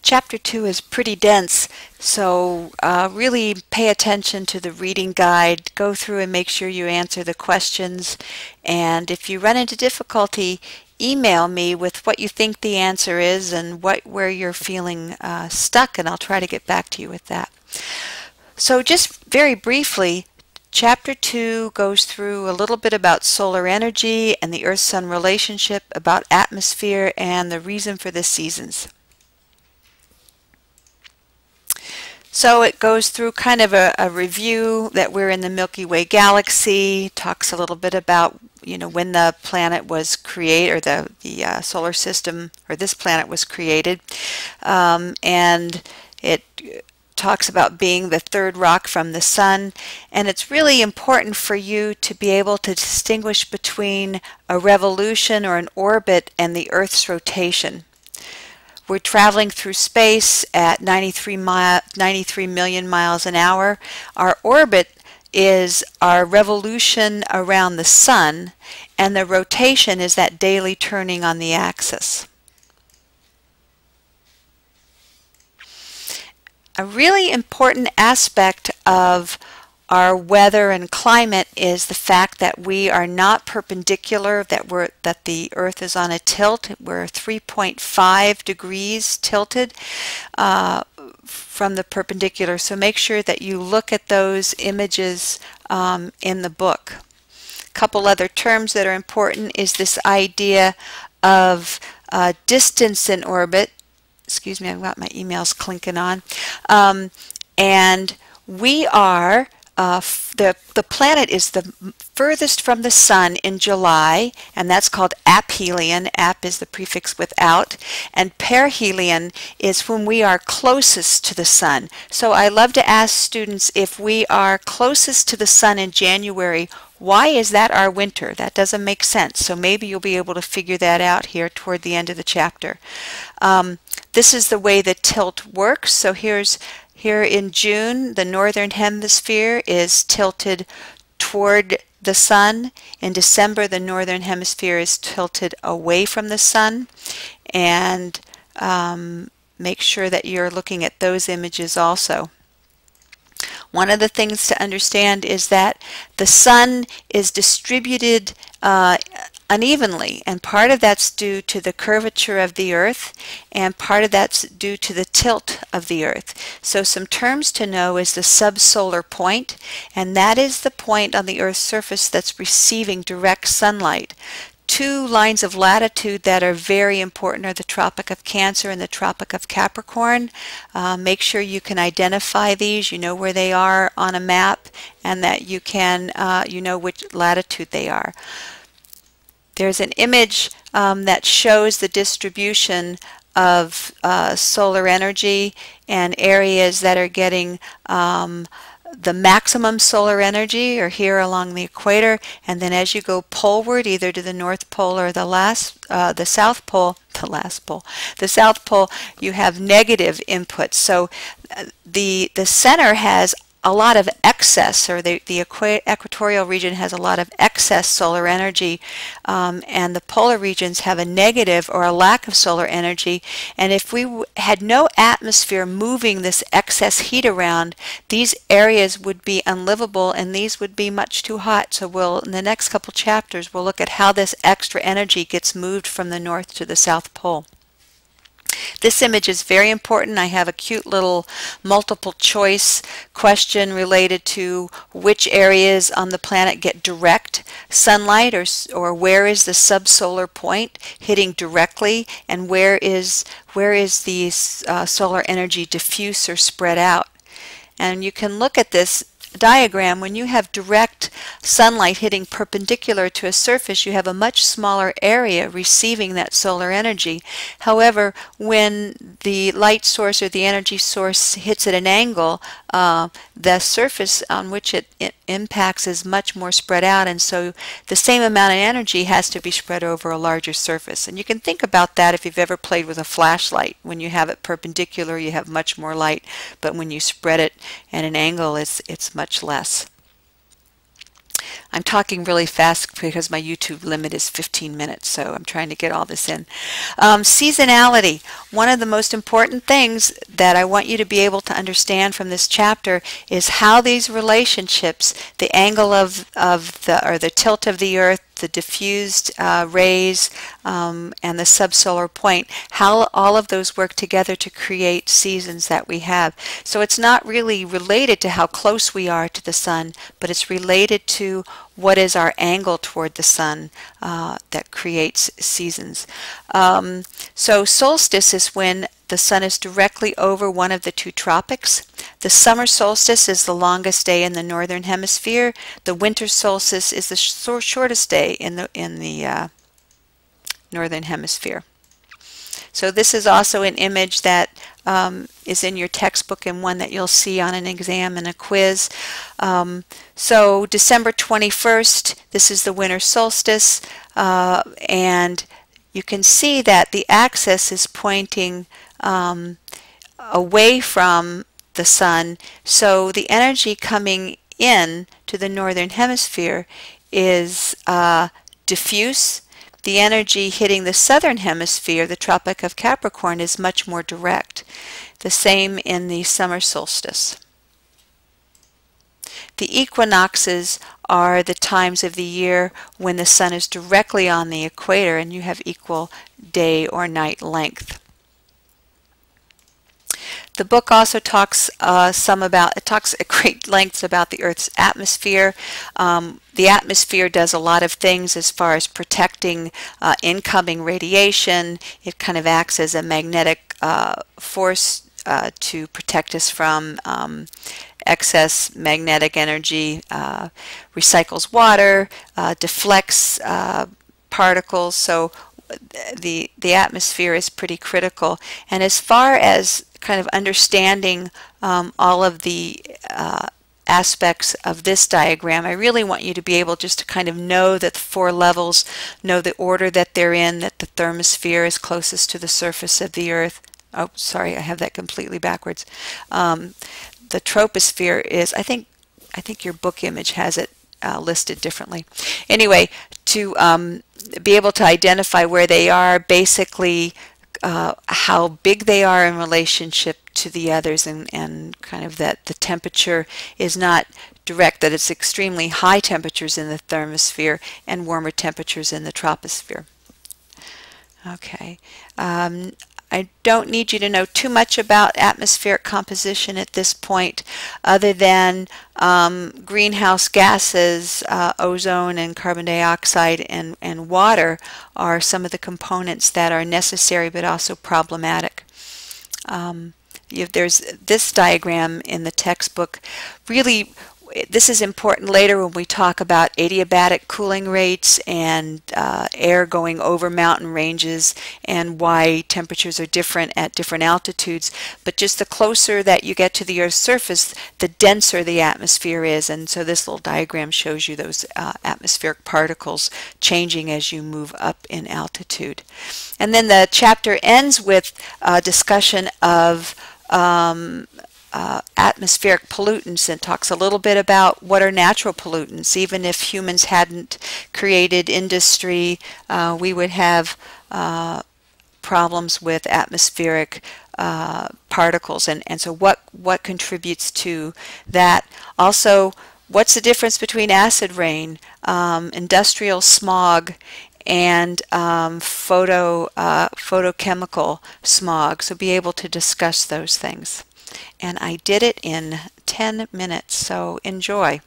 Chapter 2 is pretty dense, so really pay attention to the reading guide. Go through and make sure you answer the questions. And if you run into difficulty, email me with what you think the answer is and where you're feeling stuck, and I'll try to get back to you with that. So just very briefly, Chapter 2 goes through a little bit about solar energy and the Earth-Sun relationship, about atmosphere, and the reason for the seasons. So it goes through kind of a review that we're in the Milky Way galaxy, talks a little bit about when the planet was created, or the solar system, or this planet was created, and it talks about being the third rock from the sun. And it's really important for you to be able to distinguish between a revolution or an orbit and the Earth's rotation. We're traveling through space at 93 million miles an hour. Our orbit is our revolution around the sun, and the rotation is that daily turning on the axis. A really important aspect of our weather and climate is the fact that we are not perpendicular, that the Earth is on a tilt. We're 3.5 degrees tilted from the perpendicular. So make sure that you look at those images in the book. A couple other terms that are important is this idea of distance in orbit. Excuse me, I've got my emails clinking on. And we are the planet is the furthest from the sun in July, and that's called aphelion. Ap is the prefix without, and perihelion is when we are closest to the sun. So I love to ask students, if we are closest to the sun in January, why is that our winter? That doesn't make sense. So maybe you'll be able to figure that out here toward the end of the chapter. This is the way the tilt works. So here in June, the northern hemisphere is tilted toward the sun. In December, the northern hemisphere is tilted away from the sun. And make sure that you're looking at those images also. One of the things to understand is that the sun is distributed unevenly, and part of that's due to the curvature of the Earth, and part of that's due to the tilt of the Earth. So some terms to know is the subsolar point, and that is the point on the Earth's surface that's receiving direct sunlight. Two lines of latitude that are very important are the Tropic of Cancer and the Tropic of Capricorn. Make sure you can identify these, you know where they are on a map, and that you can, you know which latitude they are. There's an image that shows the distribution of solar energy, and areas that are getting the maximum solar energy are here along the equator, and then as you go poleward, either to the North Pole or the South Pole, the South Pole, you have negative inputs. So the center has a lot of excess, or the equatorial region has a lot of excess solar energy, and the polar regions have a negative or a lack of solar energy. And if we had no atmosphere moving this excess heat around, these areas would be unlivable, and these would be much too hot. So in the next couple chapters, we'll look at how this extra energy gets moved from the North to the South Pole. This image is very important. I have a cute little multiple choice question related to which areas on the planet get direct sunlight, or where is the subsolar point hitting directly, and where is the solar energy diffuse or spread out. And you can look at this diagram. When you have direct sunlight hitting perpendicular to a surface, you have a much smaller area receiving that solar energy. However, when the light source or the energy source hits at an angle, the surface on which it impacts is much more spread out, and so the same amount of energy has to be spread over a larger surface. And you can think about that if you've ever played with a flashlight. When you have it perpendicular, you have much more light, but when you spread it at an angle, it's much less. I'm talking really fast because my YouTube limit is 15 minutes, so I'm trying to get all this in. Seasonality. One of the most important things that I want you to be able to understand from this chapter is how these relationships, the angle of the tilt of the Earth, the diffused rays, and the subsolar point, how all of those work together to create seasons that we have. So it's not really related to how close we are to the sun, but it's related to what is our angle toward the sun that creates seasons. So solstice is when the sun is directly over one of the two tropics. The summer solstice is the longest day in the northern hemisphere. The winter solstice is the shortest day in the northern hemisphere. So this is also an image that is in your textbook and one that you'll see on an exam and a quiz. So December 21st, this is the winter solstice, and you can see that the axis is pointing away from the sun, so the energy coming in to the northern hemisphere is diffuse. The energy hitting the southern hemisphere, the Tropic of Capricorn, is much more direct. The same in the summer solstice. The equinoxes are the times of the year when the sun is directly on the equator and you have equal day or night length. The book also talks talks at great lengths about the Earth's atmosphere. The atmosphere does a lot of things as far as protecting incoming radiation. It kind of acts as a magnetic force to protect us from excess magnetic energy, recycles water, deflects particles. So the atmosphere is pretty critical. And as far as kind of understanding all of the aspects of this diagram, I really want you to be able just to kind of know that the four levels, know the order that they're in, that the thermosphere is closest to the surface of the Earth. Oh, sorry, I have that completely backwards. The troposphere is, I think your book image has it listed differently. Anyway, to be able to identify where they are, basically how big they are in relationship to the others, and kind of that the temperature is not direct, that it's extremely high temperatures in the thermosphere and warmer temperatures in the troposphere. Okay. I don't need you to know too much about atmospheric composition at this point, other than greenhouse gases, ozone and carbon dioxide and water are some of the components that are necessary but also problematic. There's this diagram in the textbook. Really, this is important later when we talk about adiabatic cooling rates and air going over mountain ranges and why temperatures are different at different altitudes. But just the closer that you get to the Earth's surface, the denser the atmosphere is. And so this little diagram shows you those atmospheric particles changing as you move up in altitude. And then the chapter ends with a discussion of atmospheric pollutants, and talks a little bit about what are natural pollutants. Even if humans hadn't created industry, we would have problems with atmospheric particles, and so what contributes to that. Also, what's the difference between acid rain, industrial smog, and photochemical smog? So be able to discuss those things. And I did it in 10 minutes, so enjoy.